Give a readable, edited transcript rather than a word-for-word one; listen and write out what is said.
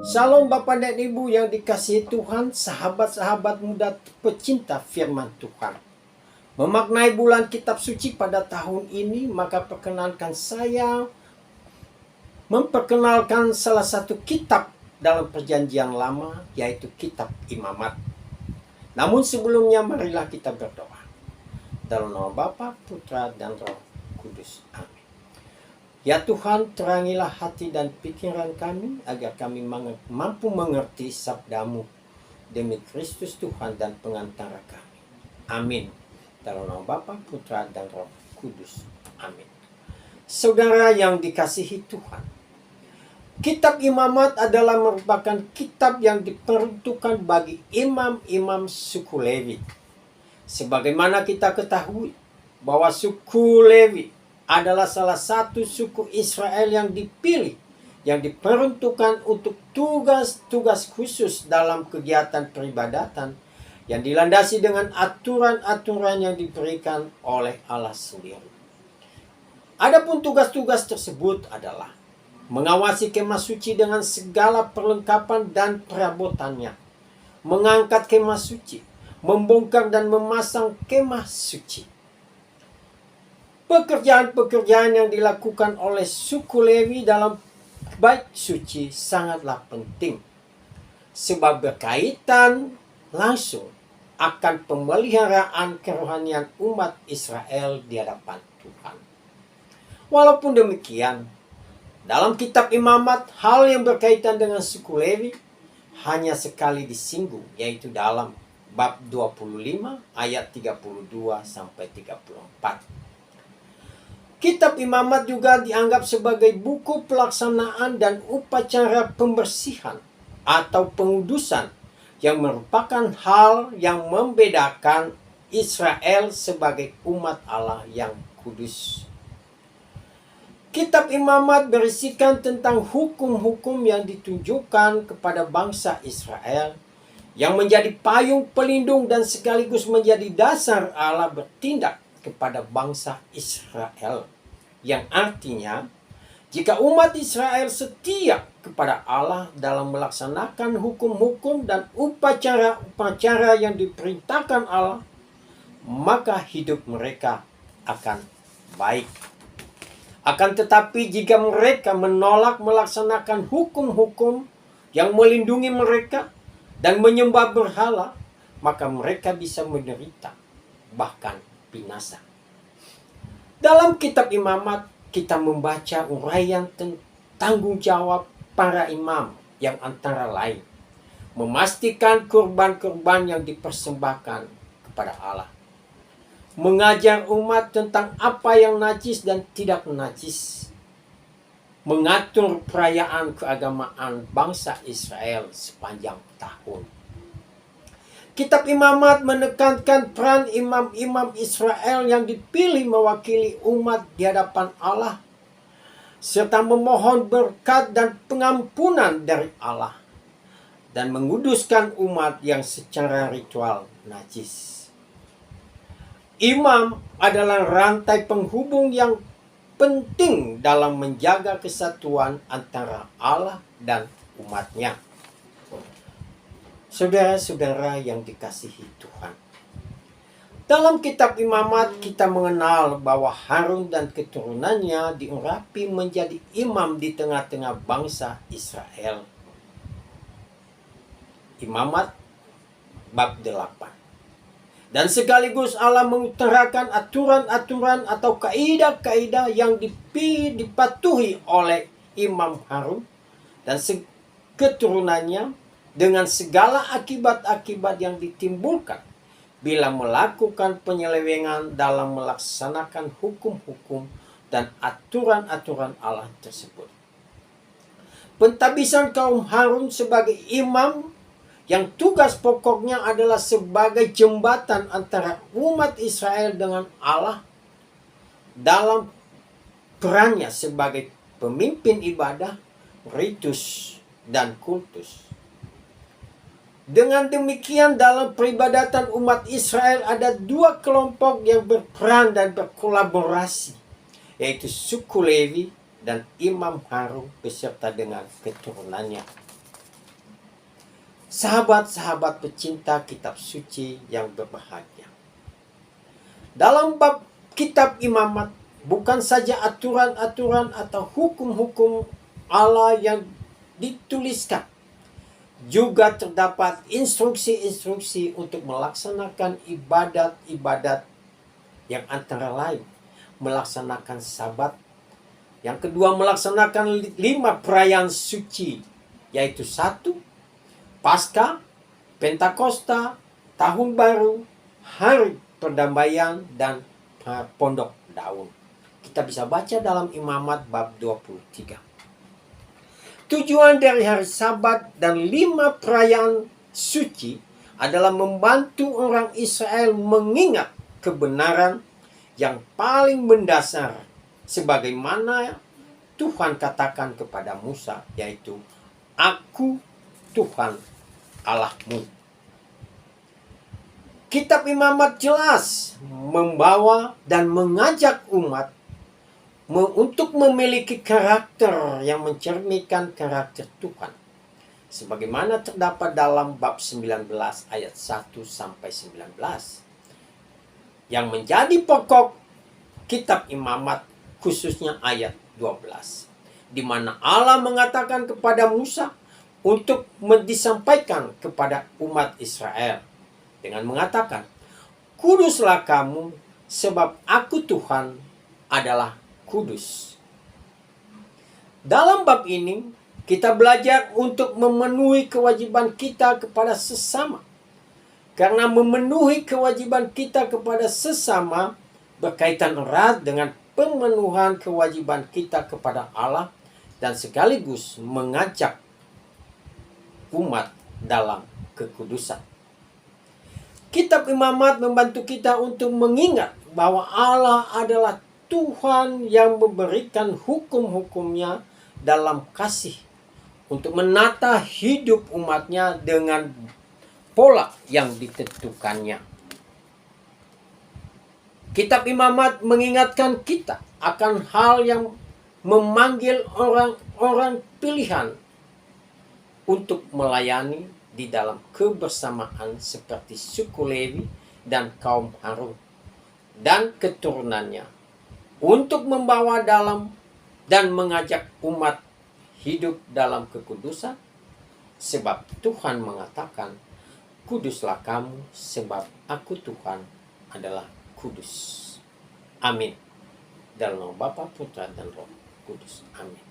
Salam Bapak dan Ibu yang dikasihi Tuhan, sahabat-sahabat muda pecinta firman Tuhan. Memaknai bulan kitab suci pada tahun ini, maka perkenankan saya memperkenalkan salah satu kitab dalam perjanjian lama, yaitu kitab Imamat. Namun sebelumnya marilah kita berdoa. Dalam nama Bapa, Putra, dan Roh Kudus. Amin. Ya Tuhan, terangilah hati dan pikiran kami agar kami mampu mengerti sabdamu demi Kristus Tuhan dan pengantara kami. Amin. Dalam nama Bapa, Putra, dan Roh Kudus. Amin. Saudara yang dikasihi Tuhan, kitab Imamat adalah merupakan kitab yang diperuntukkan bagi imam-imam suku Lewi. Sebagaimana kita ketahui bahwa suku Lewi adalah salah satu suku Israel yang dipilih, yang diperuntukkan untuk tugas-tugas khusus dalam kegiatan peribadatan yang dilandasi dengan aturan-aturan yang diberikan oleh Allah sendiri. Adapun tugas-tugas tersebut adalah mengawasi kemah suci dengan segala perlengkapan dan perabotannya, mengangkat kemah suci, membongkar dan memasang kemah suci. Pekerjaan-pekerjaan yang dilakukan oleh suku Lewi dalam bait suci sangatlah penting, sebab berkaitan langsung akan pemeliharaan kerohanian umat Israel di hadapan Tuhan. Walaupun demikian, dalam kitab Imamat, hal yang berkaitan dengan suku Lewi hanya sekali disinggung, yaitu dalam bab 25 ayat 32 sampai 34. Kitab Imamat juga dianggap sebagai buku pelaksanaan dan upacara pembersihan atau pengudusan yang merupakan hal yang membedakan Israel sebagai umat Allah yang kudus. Kitab Imamat berisikan tentang hukum-hukum yang ditunjukkan kepada bangsa Israel yang menjadi payung pelindung dan sekaligus menjadi dasar Allah bertindak kepada bangsa Israel, yang artinya jika umat Israel setia kepada Allah dalam melaksanakan hukum-hukum dan upacara-upacara yang diperintahkan Allah, maka hidup mereka akan baik. Akan tetapi jika mereka menolak melaksanakan hukum-hukum yang melindungi mereka dan menyembah berhala, maka mereka bisa menderita, bahkan binasa. Dalam kitab Imamat kita membaca uraian tanggung jawab para imam yang antara lain memastikan kurban-kurban yang dipersembahkan kepada Allah, mengajar umat tentang apa yang najis dan tidak najis, mengatur perayaan keagamaan bangsa Israel sepanjang tahun. Kitab Imamat menekankan peran imam-imam Israel yang dipilih mewakili umat di hadapan Allah, serta memohon berkat dan pengampunan dari Allah, dan menguduskan umat yang secara ritual najis. Imam adalah rantai penghubung yang penting dalam menjaga kesatuan antara Allah dan umatnya. Saudara-saudara yang dikasihi Tuhan, dalam kitab Imamat kita mengenal bahwa Harun dan keturunannya diurapi menjadi imam di tengah-tengah bangsa Israel. Imamat bab 8. Dan sekaligus Allah mengutarakan aturan-aturan atau kaidah-kaidah yang dipatuhi oleh Imam Harun dan keturunannya, dengan segala akibat-akibat yang ditimbulkan bila melakukan penyelewengan dalam melaksanakan hukum-hukum dan aturan-aturan Allah tersebut. Pentabisan kaum Harun sebagai imam yang tugas pokoknya adalah sebagai jembatan antara umat Israel dengan Allah dalam perannya sebagai pemimpin ibadah, ritus, dan kultus. Dengan demikian dalam peribadatan umat Israel ada dua kelompok yang berperan dan berkolaborasi, yaitu suku Lewi dan Imam Harun beserta dengan keturunannya. sahabat-sahabat pecinta kitab suci yang berbahagia. Dalam bab kitab imamat, bukan saja aturan-aturan atau hukum-hukum Allah yang dituliskan, juga terdapat instruksi-instruksi untuk melaksanakan ibadat-ibadat yang antara lain melaksanakan Sabat. Yang kedua, melaksanakan 5 perayaan suci, yaitu 1. Paskah, Pentakosta, Tahun Baru, Hari Perdamaian, dan Pondok Daun. Kita bisa baca dalam Imamat bab 23. Tujuan dari hari Sabat dan 5 perayaan suci adalah membantu orang Israel mengingat kebenaran yang paling mendasar sebagaimana Tuhan katakan kepada Musa, yaitu Aku Tuhan Allahmu. Kitab Imamat jelas membawa dan mengajak umat untuk memiliki karakter yang mencerminkan karakter Tuhan, sebagaimana terdapat dalam bab 19 ayat 1 sampai 19, yang menjadi pokok kitab Imamat, khususnya ayat 12, di mana Allah mengatakan kepada Musa untuk disampaikan kepada umat Israel dengan mengatakan, "Kuduslah kamu, sebab Aku Tuhan adalah kudus." Dalam bab ini, kita belajar untuk memenuhi kewajiban kita kepada sesama. Karena memenuhi kewajiban kita kepada sesama berkaitan erat dengan pemenuhan kewajiban kita kepada Allah dan sekaligus mengajak umat dalam kekudusan. Kitab Imamat membantu kita untuk mengingat bahwa Allah adalah Tuhan yang memberikan hukum-hukumnya dalam kasih untuk menata hidup umatnya dengan pola yang ditentukannya. Kitab Imamat mengingatkan kita akan hal yang memanggil orang-orang pilihan untuk melayani di dalam kebersamaan seperti suku Lewi dan kaum Harun dan keturunannya, untuk membawa dalam dan mengajak umat hidup dalam kekudusan, sebab Tuhan mengatakan, "Kuduslah kamu, sebab Aku Tuhan adalah kudus." Amin. Dalam nama Bapa, Putra, dan Roh Kudus. Amin.